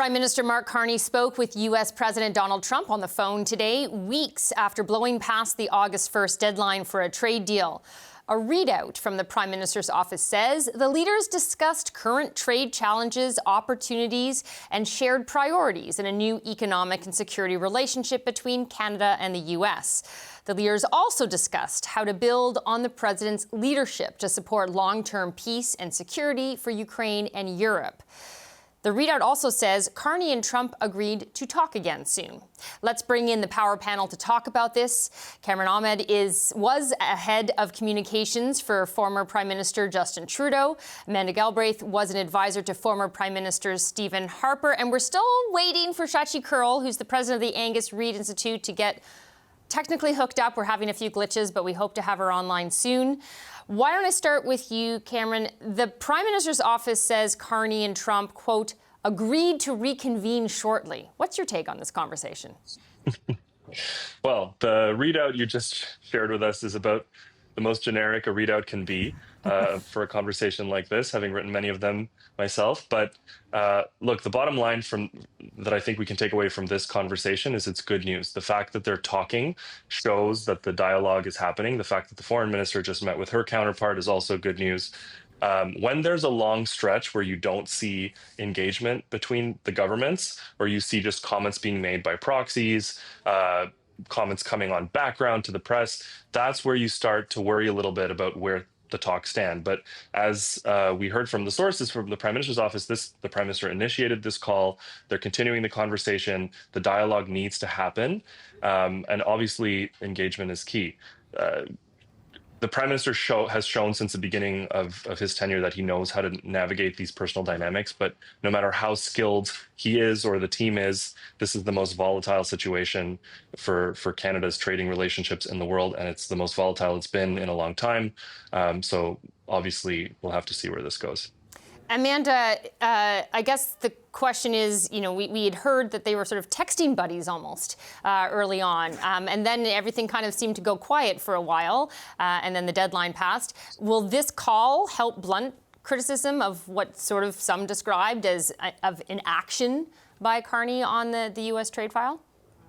Prime Minister Mark Carney spoke with U.S. President Donald Trump on the phone today, weeks after blowing past the August 1st deadline for a trade deal. A readout from the Prime Minister's office says the leaders discussed current trade challenges, opportunities, and shared priorities in a new economic and security relationship between Canada and the U.S. The leaders also discussed how to build on the president's leadership to support long-term peace and security for Ukraine and Europe. The readout also says Carney and Trump agreed to talk again soon. Let's bring in the power panel to talk about this. Cameron Ahmed was head of communications for former Prime Minister Justin Trudeau. Amanda Galbraith was an advisor to former Prime Minister Stephen Harper. And we're still waiting for Shachi Kurl, who's the president of the Angus Reid Institute, to get technically hooked up. We're having a few glitches, but we hope to have her online soon. Why don't I start with you, Cameron? The Prime Minister's office says Carney and Trump, quote, agreed to reconvene shortly. What's your take on this conversation? Well, the readout you just shared with us is about the most generic a readout can be for a conversation like this, having written many of them myself. But look, the bottom line that I think we can take away from this conversation is it's good news. The fact that they're talking shows that the dialogue is happening. The fact that the foreign minister just met with her counterpart is also good news. When there's a long stretch where you don't see engagement between the governments, or you see just comments being made by proxies, comments coming on background to the press, that's where you start to worry a little bit about where the talks stand. But as we heard from the sources from the Prime Minister's office, the Prime Minister initiated this call. They're continuing the conversation. The dialogue needs to happen. And obviously, engagement is key. The Prime Minister has shown since the beginning of his tenure that he knows how to navigate these personal dynamics. But no matter how skilled he is or the team is, this is the most volatile situation for Canada's trading relationships in the world. And it's the most volatile it's been in a long time. So obviously, we'll have to see where this goes. Amanda, I guess the question is, we had heard that they were sort of texting buddies almost early on, and then everything kind of seemed to go quiet for a while, and then the deadline passed. Will this call help blunt criticism of what sort of some described as of inaction by Carney on the U.S. trade file?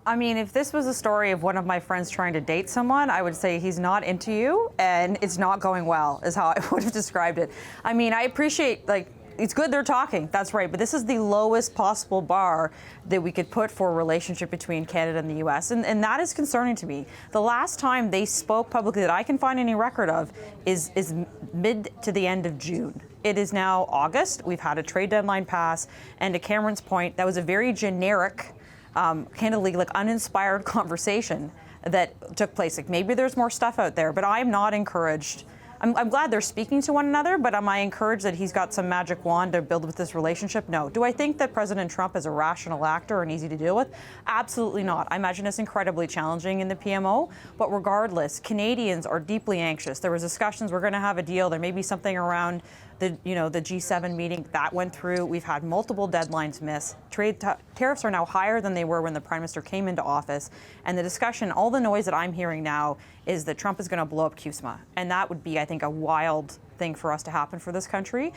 I mean, if this was a story of one of my friends trying to date someone, I would say he's not into you and it's not going well, is how I would have described it. I mean, I appreciate, it's good they're talking, that's right, but this is the lowest possible bar that we could put for a relationship between Canada and the U.S., and that is concerning to me. The last time they spoke publicly that I can find any record of is mid to the end of June. It is now August, we've had a trade deadline pass, and to Cameron's point, that was a very generic, candidly, uninspired conversation that took place. Maybe there's more stuff out there, but I'm not encouraged. I'm glad they're speaking to one another, but am I encouraged that he's got some magic wand to build with this relationship? No. Do I think that President Trump is a rational actor and easy to deal with? Absolutely not. I imagine it's incredibly challenging in the PMO, but regardless, Canadians are deeply anxious. There was discussions, we're going to have a deal. There may be something around the G7 meeting that went through. We've had multiple deadlines miss. Tariffs are now higher than they were when the Prime Minister came into office. And the discussion, all the noise that I'm hearing now is that Trump is going to blow up CUSMA. And that would be, I think, a wild thing for us to happen for this country.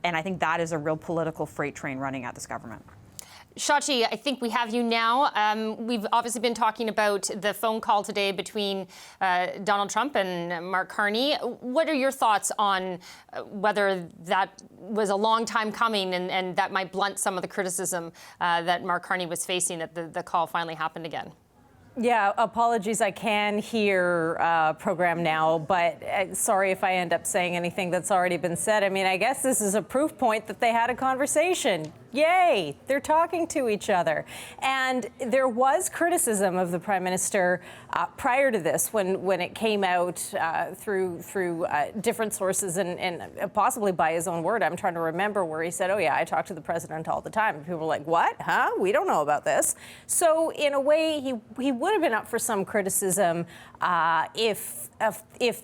And I think that is a real political freight train running at this government. Shachi, I think we have you now. We've obviously been talking about the phone call today between Donald Trump and Mark Carney. What are your thoughts on whether that was a long time coming and that might blunt some of the criticism that Mark Carney was facing that the call finally happened again? Yeah, apologies. I can hear program now, but sorry if I end up saying anything that's already been said. I mean, I guess this is a proof point that they had a conversation. Yay, they're talking to each other. And there was criticism of the Prime Minister prior to this when it came out through different sources and possibly by his own word. I'm trying to remember where he said, oh, yeah, I talk to the president all the time. And people were like, what? Huh? We don't know about this. So in a way, he would have been up for some criticism if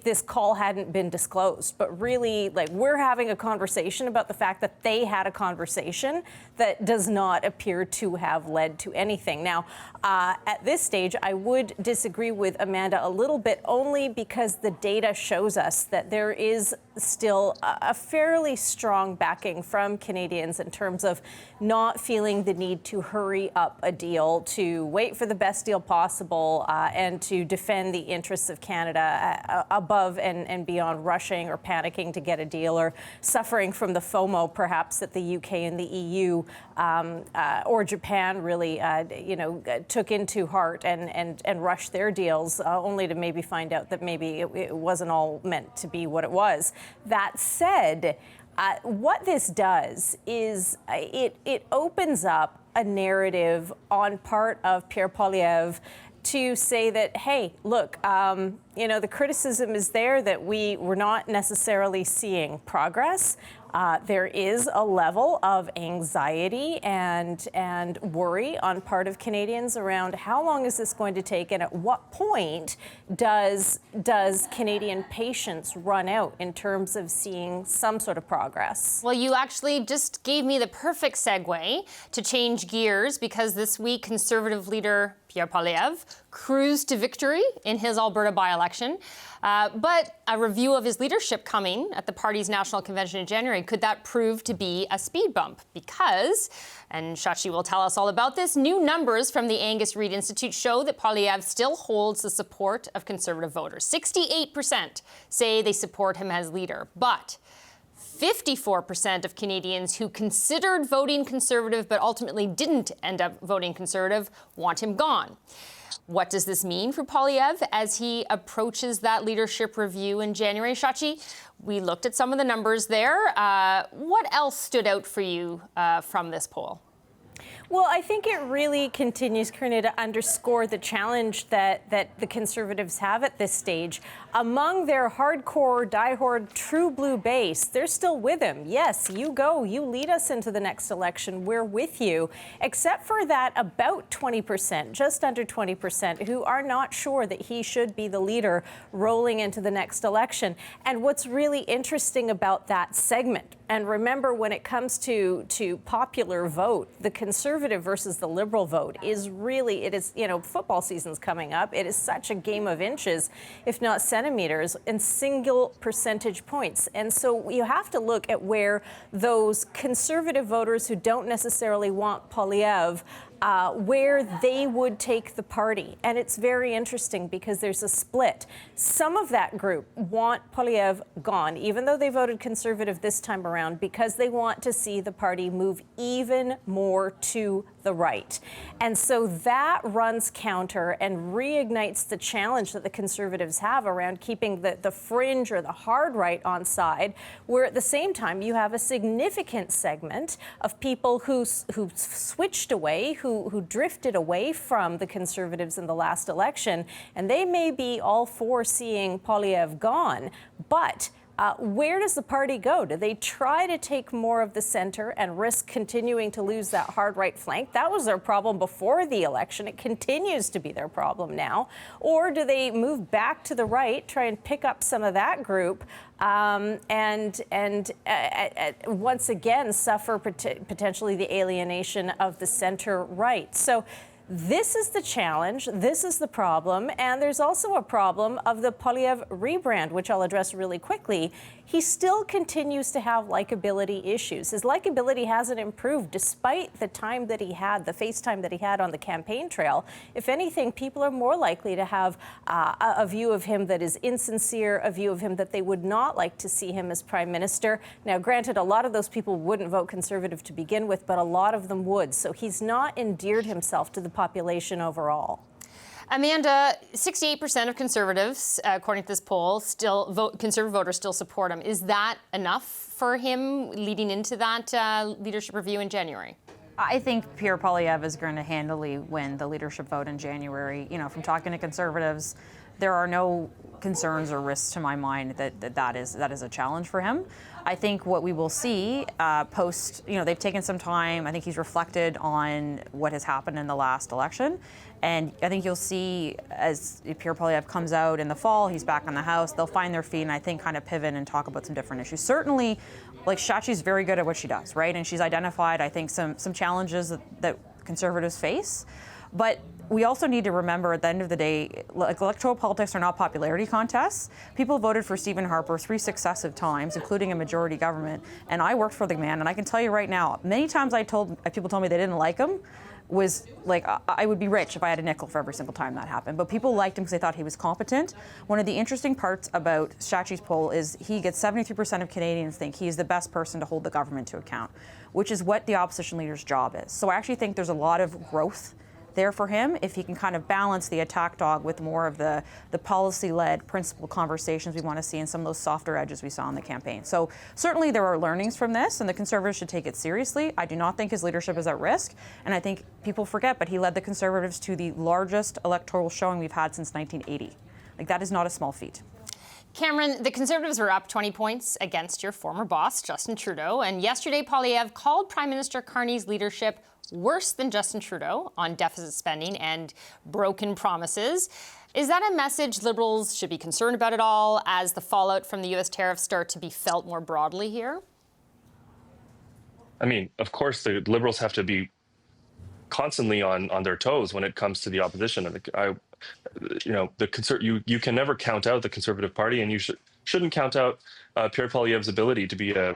this call hadn't been disclosed. But really, we're having a conversation about the fact that they had a conversation. that does not appear to have led to anything. Now, at this stage, I would disagree with Amanda a little bit, only because the data shows us that there is still a fairly strong backing from Canadians in terms of not feeling the need to hurry up a deal, to wait for the best deal possible, and to defend the interests of Canada above and beyond rushing or panicking to get a deal, or suffering from the FOMO perhaps that the UK and the EU or Japan really took into heart and rushed their deals, only to maybe find out that maybe it wasn't all meant to be what it was. That said, what this does is it opens up a narrative on part of Pierre Poilievre to say that, hey, look, the criticism is there that we were not necessarily seeing progress. There is a level of anxiety and worry on part of Canadians around how long is this going to take, and at what point does Canadian patience run out in terms of seeing some sort of progress? Well, you actually just gave me the perfect segue to change gears, because this week Conservative leader Pierre Poilievre cruised to victory in his Alberta by-election. But a review of his leadership coming at the party's national convention in January, could that prove to be a speed bump? Because, and Shachi will tell us all about this, new numbers from the Angus Reid Institute show that Poilievre still holds the support of Conservative voters. 68% say they support him as leader, but 54% of Canadians who considered voting Conservative but ultimately didn't end up voting Conservative want him gone. What does this mean for Poilievre as he approaches that leadership review in January? Shachi, we looked at some of the numbers there. What else stood out for you from this poll? Well, I think it really continues, Karina, to underscore the challenge that the Conservatives have at this stage. Among their hardcore, diehard, true blue base, they're still with him. Yes, you go, you lead us into the next election, we're with you, except for that about 20%, just under 20%, who are not sure that he should be the leader rolling into the next election. And what's really interesting about that segment, and remember, when it comes to popular vote, the Conservative versus the Liberal vote is really, it is, football season's coming up. It is such a game of inches, if not centimeters, and single percentage points. And so you have to look at where those Conservative voters who don't necessarily want Poilievre, where they would take the party. And it's very interesting because there's a split. Some of that group want Poilievre gone, even though they voted Conservative this time around, because they want to see the party move even more to the right. And so that runs counter and reignites the challenge that the Conservatives have around keeping the fringe or the hard right on side, where at the same time you have a significant segment of people who switched away, who drifted away from the Conservatives in the last election, and they may be all for seeing Poilievre gone, but where does the party go? Do they try to take more of the center and risk continuing to lose that hard right flank? That was their problem before the election. It continues to be their problem now. Or do they move back to the right, try and pick up some of that group, and once again suffer potentially the alienation of the center right? So this is the challenge, this is the problem, and there's also a problem of the Poilievre rebrand, which I'll address really quickly. He still continues to have likability issues. His likability hasn't improved despite the time that he had, the face time that he had on the campaign trail. If anything, people are more likely to have a view of him that is insincere, a view of him that they would not like to see him as Prime Minister. Now, granted, a lot of those people wouldn't vote Conservative to begin with, but a lot of them would. So he's not endeared himself to the population overall. Amanda, 68% of Conservatives, according to this poll, Conservative voters still support him. Is that enough for him leading into that leadership review in January? I think Pierre Poilievre is going to handily win the leadership vote in January. From talking to Conservatives, there are no concerns or risks to my mind that is a challenge for him. I think what we will see post, they've taken some time. I think he's reflected on what has happened in the last election. And I think you'll see as Pierre Poilievre comes out in the fall, he's back on the House, they'll find their feet and I think kind of pivot and talk about some different issues. Certainly like Shachi's very good at what she does, right? And she's identified, I think, some challenges that Conservatives face. But we also need to remember at the end of the day, like, electoral politics are not popularity contests. People voted for Stephen Harper 3 successive times, including a majority government, and I worked for the man, and I can tell you right now, many times people told me they didn't like him, was like, I would be rich if I had a nickel for every single time that happened. But people liked him because they thought he was competent. One of the interesting parts about Shachi's poll is he gets 73% of Canadians think he is the best person to hold the government to account, which is what the opposition leader's job is. So I actually think there's a lot of growth there for him if he can kind of balance the attack dog with more of the policy-led, principled conversations we want to see and some of those softer edges we saw in the campaign. So certainly there are learnings from this, and the Conservatives should take it seriously. I do not think his leadership is at risk, and I think people forget, but he led the Conservatives to the largest electoral showing we've had since 1980. Like, that is not a small feat. Cameron, the Conservatives were up 20 points against your former boss, Justin Trudeau, and yesterday Poilievre called Prime Minister Carney's leadership worse than Justin Trudeau on deficit spending and broken promises. Is that a message Liberals should be concerned about at all as the fallout from the U.S. tariffs start to be felt more broadly here? I mean, of course, the Liberals have to be constantly on their toes when it comes to the opposition. You can never count out the Conservative Party, and you shouldn't count out Pierre Poilievre's ability to be a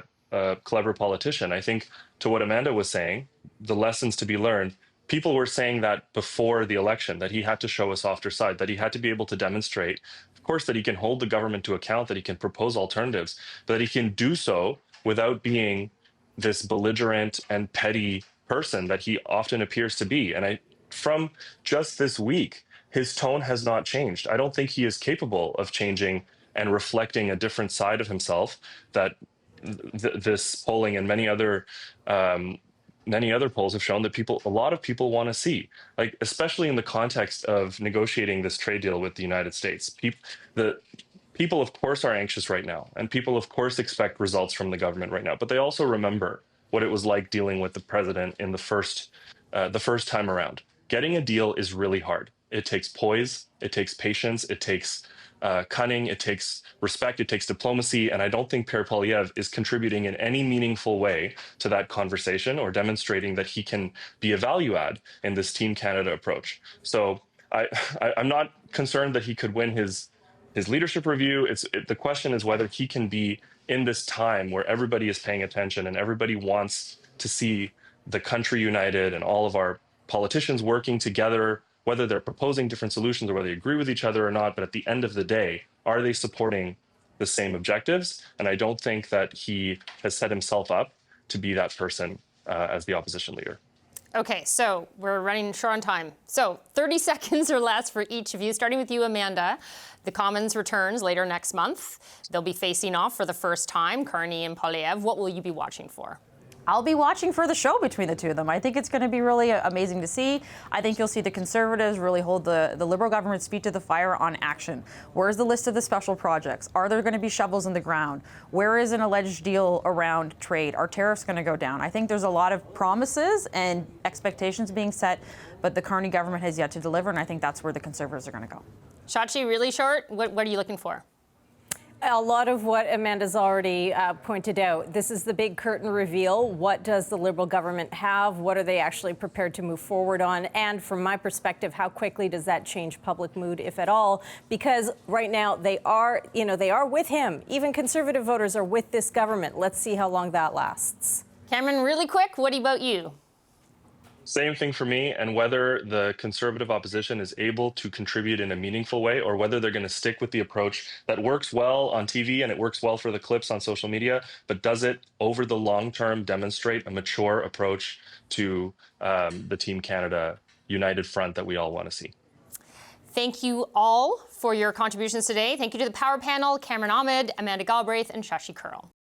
clever politician. I think to what Amanda was saying, the lessons to be learned, people were saying that before the election, that he had to show a softer side, that he had to be able to demonstrate, of course, that he can hold the government to account, that he can propose alternatives, but that he can do so without being this belligerent and petty person that he often appears to be. And from just this week, his tone has not changed. I don't think he is capable of changing and reflecting a different side of himself that this polling and many other polls have shown that a lot of people want to see, like, especially in the context of negotiating this trade deal with the United States. People, of course, are anxious right now, and people, of course, expect results from the government right now. But they also remember what it was like dealing with the president in the first time around. Getting a deal is really hard. It takes poise, it takes patience, it takes cunning, it takes respect, it takes diplomacy, and I don't think Pierre Poilievre is contributing in any meaningful way to that conversation or demonstrating that he can be a value add in this Team Canada approach. So I'm not concerned that he could win his leadership review. The question is whether he can be in this time where everybody is paying attention and everybody wants to see the country united and all of our politicians working together, whether they're proposing different solutions or whether they agree with each other or not. But at the end of the day, are they supporting the same objectives? And I don't think that he has set himself up to be that person as the opposition leader. Okay, so we're running short on time. So 30 seconds or less for each of you, starting with you, Amanda. The Commons returns later next month. They'll be facing off for the first time, Carney and Poilievre. What will you be watching for? I'll be watching for the show between the two of them. I think it's going to be really amazing to see. I think you'll see the Conservatives really hold the Liberal government's feet to the fire on action. Where's the list of the special projects? Are there going to be shovels in the ground? Where is an alleged deal around trade? Are tariffs going to go down? I think there's a lot of promises and expectations being set, but the Carney government has yet to deliver, and I think that's where the Conservatives are going to go. Shachi, really short. What are you looking for? A lot of what Amanda's already pointed out. This is the big curtain reveal. What does the Liberal government have? What are they actually prepared to move forward on? And from my perspective, how quickly does that change public mood, if at all? Because right now they are with him. Even Conservative voters are with this government. Let's see how long that lasts. Cameron, really quick, what about you? Same thing for me, and whether the Conservative opposition is able to contribute in a meaningful way or whether they're going to stick with the approach that works well on TV and it works well for the clips on social media, but does it over the long term demonstrate a mature approach to the Team Canada united front that we all want to see. Thank you all for your contributions today. Thank you to the Power Panel, Cameron Ahmed, Amanda Galbraith, and Shashi Curl.